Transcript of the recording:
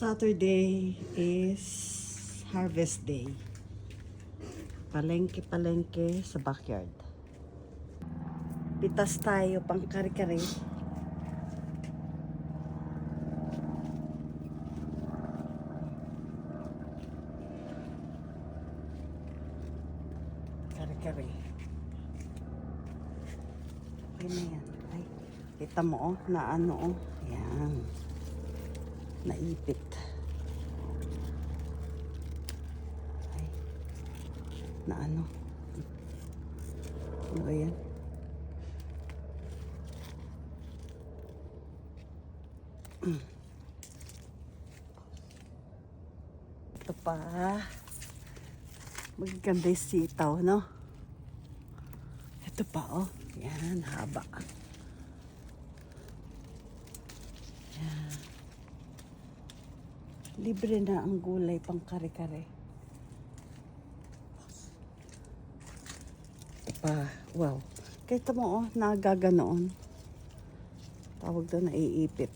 Saturday is harvest day. Palengke-palengke sa backyard. Pitas tayo pang kare-kare. Kare-kare. Okay na yan. Ay, kita mo na ano yan. Naipit. Ay, na ano. Ano ba yan? Ito pa. Magaganda yung sitaw, no? Ito pa, oh. Yan, haba. Yan. Libre na ang gulay pang kare-kare. Ito pa, wow. Kita mo, oh, nagaganoon. Tawag doon, naiipit.